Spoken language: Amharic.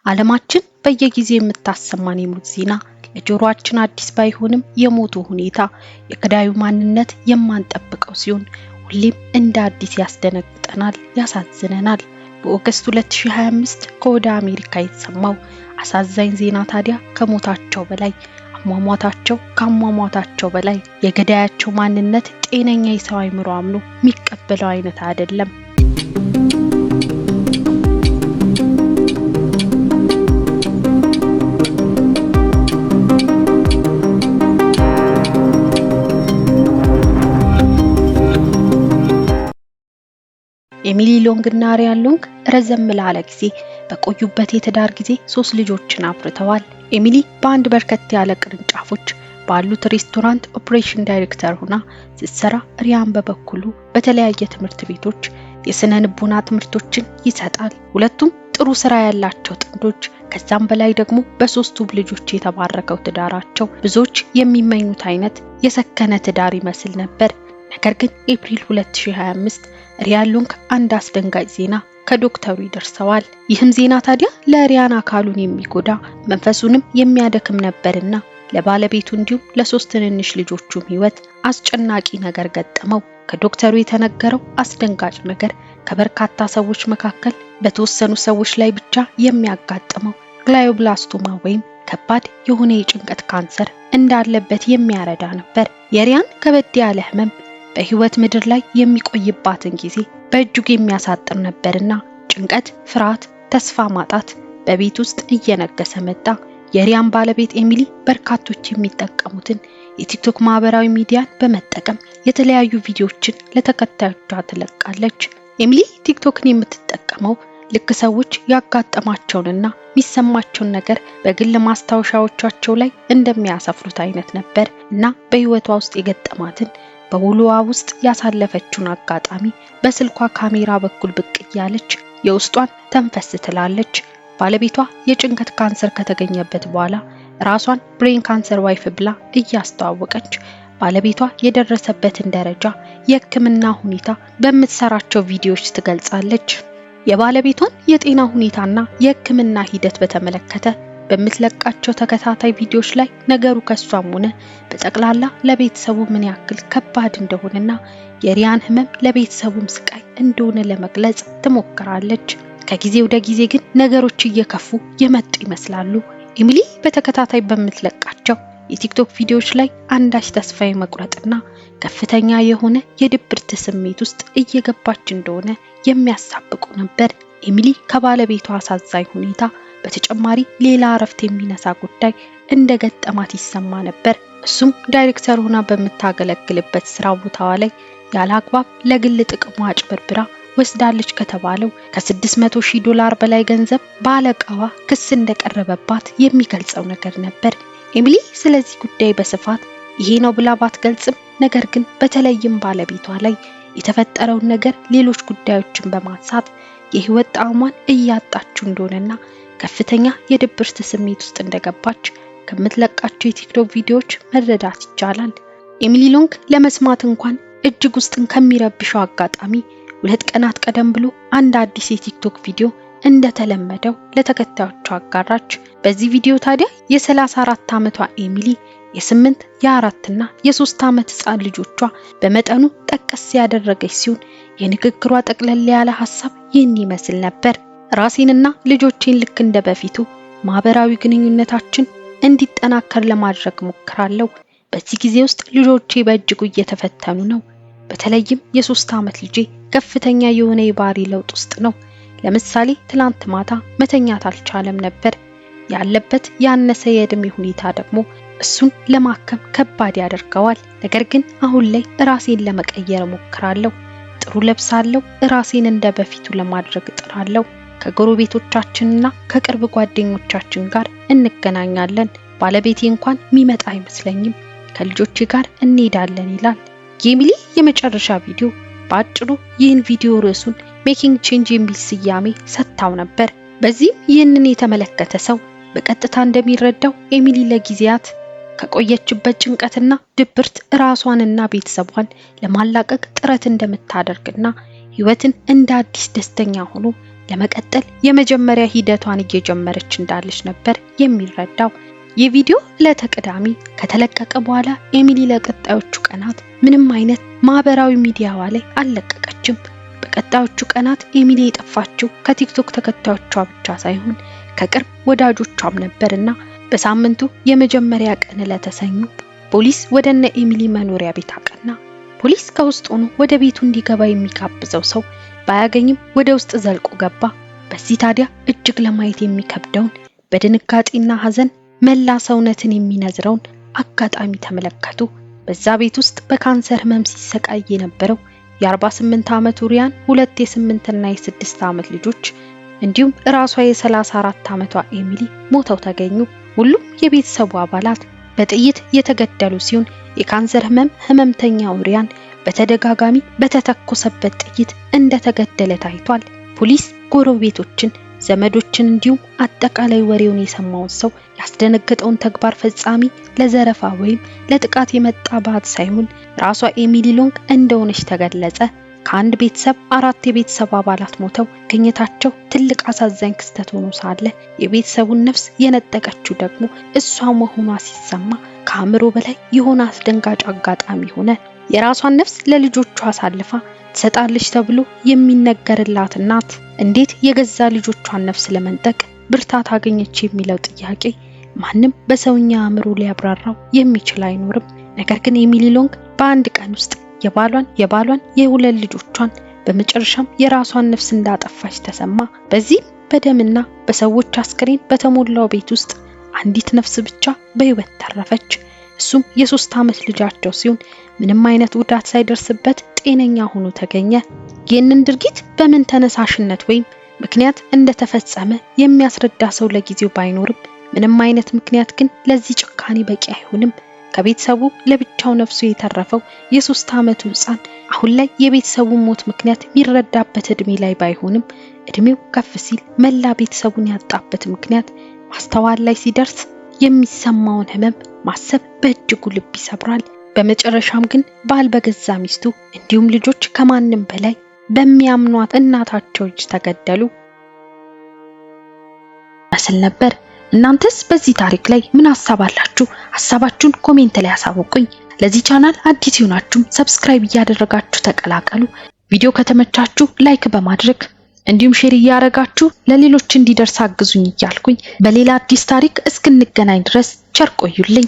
ዓለማችን በየጊዜው የምታሰማን የሞት ዜና ለጆሮአችን አዲስ ባይሆንም የሞቱ ሁኔታ የገዳዩ ማንነት የማንጠብቀው ሲሆን ሁሌም እንደ አዲስ ያስደነግጠናል፣ ያሳዝነናል። በኦገስት 2025 ከወደ አሜሪካ የተሰማው አሳዛኝ ዜና ታዲያ ከሞታቸው በላይ ከአሟሟታቸው በላይ የገዳያቸው ማንነት ጤነኛ የሰው አእምሮ አምኖ የሚቀበለው አይነት አይደለም። ኤሚሊ ሎንግ እና ሪያን ሎንግ ረዘም ላለ ጊዜ በቆዩበት የትዳር ጊዜ 3 ልጆችን አፍርተዋል። ኤሚሊ በአንድ በርከት ያለ ቅርንጫፎች ባሉት ሬስቶራንት ኦፕሬሽን ዳይሬክተር ሆና ስትሰራ፣ ሪያን በበኩሉ በተለያየ ትምህርት ቤቶች የስነ ልቦና ትምህርቶችን ይሰጣል። ሁለቱም ጥሩ ስራ ያላቸው ጥንዶች፣ ከዛም በላይ ደግሞ በ3 ልጆች የተባረከው ትዳራቸው ብዙዎች የሚመኙት አይነት የሰከነ ትዳር ይመስል ነበር። ነገር ግን ኤፕሪል 2025 ሪያን ሎንግ አንድ አስደንጋጭ ዜና ከዶክተሩ ይደርሰዋል። ይህም ዜና ታዲያ ለሪያን አካሉን የሚጎዳ መንፈሱንም የሚያደክም ነበርና ለባለቤቱ እንዲሁም ለ3 ትንንሽ ልጆቹም ህይወት አስጨናቂ ነገር ገጠመው። ከዶክተሩ የተነገረው አስደንጋጭ ነገር ከበርካታ ሰዎች መካከል በተወሰኑ ሰዎች ላይ ብቻ የሚያጋጥመው ግላዮብላስቶማ ወይም ከባድ የሆነ የጭንቀት ካንሰር እንዳለበት የሚያረዳ ነበር። የሪያን ከበድ ያለ ህመም በህይወት ምድር ላይ የሚቆይባትን ጊዜ በእጅጉ የሚያሳጥር ነበርና ጭንቀት፣ ፍርሃት፣ ተስፋ ማጣት በቤት ውስጥ እየነገሰ መጣ። የሪያን ባለቤት ኤሚሊ በርካቶች የሚጠቀሙትን የቲክቶክ ማህበራዊ ሚዲያን በመጠቀም የተለያዩ ቪዲዮዎችን ለተከታዮቿ ትለቃለች። ኤሚሊ ቲክቶክን የምትጠቀመው ልክ ሰዎች ያጋጠማቸውንና የሚሰማቸውን ነገር በግል ማስታወሻዎቻቸው ላይ እንደሚያሰፍሩት አይነት ነበር እና በህይወቷ ውስጥ የገጠማትን በውሎዋ ውስጥ ያሳለፈችውን አጋጣሚ በስልኳ ካሜራ በኩል ብቅ እያለች የውስጧን ተንፈስ ትላለች። ባለቤቷ የጭንቀት ካንሰር ከተገኘበት በኋላ ራሷን ብሬን ካንሰር ዋይፍ ብላ እያስተዋወቀች ባለቤቷ የደረሰበትን ደረጃ፣ የህክምና ሁኔታ በምትሰራቸው ቪዲዮዎች ትገልጻለች። የባለቤቷን የጤና ሁኔታና የህክምና ሂደት በተመለከተ በምትለቃቸው ተከታታይ ቪዲዮዎች ላይ ነገሩ ከሷም ሆነ በጠቅላላ ለቤተሰቡ ምን ያክል ከባድ እንደሆነና የሪያን ህመም ለቤተሰቡም ስቃይ እንደሆነ ለመግለጽ ትሞክራለች። ከጊዜ ወደ ጊዜ ግን ነገሮች እየከፉ የመጡ ይመስላሉ። ኤሚሊ በተከታታይ በምትለቃቸው የቲክቶክ ቪዲዮዎች ላይ አንዳች ተስፋ መቁረጥና ከፍተኛ የሆነ የድብርት ስሜት ውስጥ እየገባች እንደሆነ የሚያሳብቁ ነበር። ኤሚሊ ከባለቤቷ አሳዛኝ ሁኔታ በተጨማሪ ሌላ እረፍት የሚነሳ ጉዳይ እንደገጠማት ይሰማ ነበር። እሱም ዳይሬክተር ሆና በምታገለግልበት ስራ ቦታዋ ላይ ያለ አግባብ ለግል ጥቅሟ አጭበርብራ ወስዳለች ከተባለው $600,000 በላይ ገንዘብ ባለቃዋ ክስ እንደቀረበባት የሚገልጸው ነገር ነበር። ኤሚሊ ስለዚህ ጉዳይ በስፋት ይሄ ነው ብላ ባትገልጽም፣ ነገር ግን በተለይም ባለቤቷ ላይ የተፈጠረውን ነገር ሌሎች ጉዳዮችን በማንሳት የህይወት ጣዕሟን እያጣችው እንደሆነና ከፍተኛ የድብርት ስሜት ውስጥ እንደገባች ከምትለቃቸው የቲክቶክ ቪዲዮዎች መረዳት ይቻላል። ኤሚሊ ሎንግ ለመስማት እንኳን እጅግ ውስጥን ከሚረብሸው አጋጣሚ 2 ቀናት ቀደም ብሎ አንድ አዲስ የቲክቶክ ቪዲዮ እንደተለመደው ለተከታዮቿ አጋራች። በዚህ ቪዲዮ ታዲያ የ34 ዓመቷ ኤሚሊ የ8፣ የ4 እና የ3 ዓመት ህፃን ልጆቿ በመጠኑ ጠቀስ ያደረገች ሲሆን የንግግሯ ጠቅለል ያለ ሐሳብ ይህን ይመስል ነበር። ራሴንና ልጆቼን ልክ እንደ በፊቱ ማህበራዊ ግንኙነታችን እንዲጠናከር ለማድረግ ሞክራለሁ። በዚህ ጊዜ ውስጥ ልጆቼ በእጅጉ እየተፈተኑ ነው። በተለይም የ3 ዓመት ልጄ ከፍተኛ የሆነ የባህሪ ለውጥ ውስጥ ነው። ለምሳሌ ትላንት ማታ መተኛት አልቻለም ነበር። ያለበት ያነሰ የእድሜ ሁኔታ ደግሞ እሱን ለማከም ከባድ ያደርገዋል። ነገር ግን አሁን ላይ ራሴን ለመቀየር ሞክራለሁ። ጥሩ ለብሳለሁ። ራሴን እንደ በፊቱ ለማድረግ እጥራለሁ። ከጎረቤቶቻችንና ከቅርብ ጓደኞቻችን ጋር እንገናኛለን። ባለቤቴ እንኳን የሚመጣ አይመስለኝም። ከልጆቼ ጋር እንሄዳለን ይላል። የኤሚሊ የመጨረሻ ቪዲዮ በአጭሩ ይህን ቪዲዮ ርዕሱን ሜኪንግ ቼንጅ የሚል ስያሜ ሰጥታው ነበር። በዚህም ይህንን የተመለከተ ሰው በቀጥታ እንደሚረዳው ኤሚሊ ለጊዜያት ከቆየችበት ጭንቀትና ድብርት ራሷንና ቤተሰቧን ለማላቀቅ ጥረት እንደምታደርግና ህይወትን እንደ አዲስ ደስተኛ ሆኖ ለመቀጠል የመጀመሪያ ሂደቷን እየጀመረች እንዳለች ነበር የሚረዳው። የቪዲዮ ዕለተ ቅዳሜ ከተለቀቀ በኋላ ኤሚሊ ለቀጣዮቹ ቀናት ምንም አይነት ማህበራዊ ሚዲያዋ ላይ አልለቀቀችም። በቀጣዮቹ ቀናት ኤሚሊ የጠፋችው ከቲክቶክ ተከታዮቿ ብቻ ሳይሆን ከቅርብ ወዳጆቿም ነበርና በሳምንቱ የመጀመሪያ ቀን ለተሰኙ ፖሊስ ወደነ ኤሚሊ መኖሪያ ቤት አቀና። ፖሊስ ከውስጥ ሆኖ ወደ ቤቱ እንዲገባ የሚጋብዘው ሰው ባያገኝም ወደ ውስጥ ዘልቆ ገባ። በዚህ ታዲያ እጅግ ለማየት የሚከብደውን በድንጋጤና ሐዘን መላ ሰውነትን የሚነዝረውን አጋጣሚ ተመለከቱ። በዛ ቤት ውስጥ በካንሰር ህመም ሲሰቃይ የነበረው የ48 ዓመቱ ሪያን፣ 2 የ8 እና የ6 ዓመት ልጆች እንዲሁም ራሷ የ34 ዓመቷ ኤሚሊ ሞተው ተገኙ። ሁሉም የቤተሰቡ አባላት በጥይት የተገደሉ ሲሆን የካንሰር ህመምተኛው ሪያን በተደጋጋሚ በተተኮሰበት ጥይት እንደተገደለ ታይቷል። ፖሊስ ጎረቤቶችን፣ ዘመዶችን እንዲሁም አጠቃላይ ወሬውን የሰማውን ሰው ያስደነገጠውን ተግባር ፈጻሚ ለዘረፋ ወይም ለጥቃት የመጣ ባድ ሳይሆን ራሷ ኤሚሊ ሎንግ እንደሆነች ተገለጸ። ከአንድ ቤተሰብ 4 የቤተሰብ አባላት ሞተው ግኝታቸው ትልቅ አሳዛኝ ክስተት ሆኖ ሳለ የቤተሰቡን ነፍስ የነጠቀችው ደግሞ እሷ መሆኗ ሲሰማ ከአእምሮ በላይ የሆነ አስደንጋጭ አጋጣሚ ሆነ። የራሷን ነፍስ ለልጆቿ አሳልፋ ትሰጣለች ተብሎ የሚነገርላት እናት እንዴት የገዛ ልጆቿን ነፍስ ለመንጠቅ ብርታት አገኘች የሚለው ጥያቄ ማንም በሰውኛ አእምሮ ሊያብራራው የሚችል አይኖርም። ነገር ግን ኤሚሊ ሎንግ በአንድ ቀን ውስጥ የባሏን የሁለት ልጆቿን በመጨረሻም የራሷን ነፍስ እንዳጠፋች ተሰማ። በዚህ በደምና በሰዎች አስክሬን በተሞላው ቤት ውስጥ አንዲት ነፍስ ብቻ በህይወት ተረፈች። እሱም የ3 ዓመት ልጃቸው ሲሆን ምንም አይነት ጉዳት ሳይደርስበት ጤነኛ ሆኖ ተገኘ። ይህንን ድርጊት በምን ተነሳሽነት ወይም ምክንያት እንደተፈጸመ የሚያስረዳ ሰው ለጊዜው ባይኖርም ምንም አይነት ምክንያት ግን ለዚህ ጭካኔ በቂ አይሆንም። ከቤተሰቡ ለብቻው ነፍሱ የተረፈው የ3 ዓመቱ ህፃን አሁን ላይ የቤተሰቡ ሞት ምክንያት የሚረዳበት እድሜ ላይ ባይሆንም እድሜው ከፍ ሲል መላ ቤተሰቡን ያጣበት ምክንያት ማስተዋል ላይ ሲደርስ የሚሰማውን ህመም ማሰብ በእጅጉ ልብ ይሰብራል። በመጨረሻም ግን ባል በገዛ ሚስቱ እንዲሁም ልጆች ከማንም በላይ በሚያምኗት እናታቸው እጅ ተገደሉ መስል ነበር። እናንተስ በዚህ ታሪክ ላይ ምን ሐሳብ አላችሁ? ሐሳባችሁን ኮሜንት ላይ አሳውቁኝ። ለዚህ ቻናል አዲስ ሆናችሁ ሰብስክራይብ እያደረጋችሁ ተቀላቀሉ። ቪዲዮ ከተመቻችሁ ላይክ በማድረግ እንዲሁም ሼር እያደረጋችሁ ለሌሎች እንዲደርስ አግዙኝ እያልኩኝ በሌላ አዲስ ታሪክ እስክንገናኝ ድረስ ቸር ቆዩልኝ።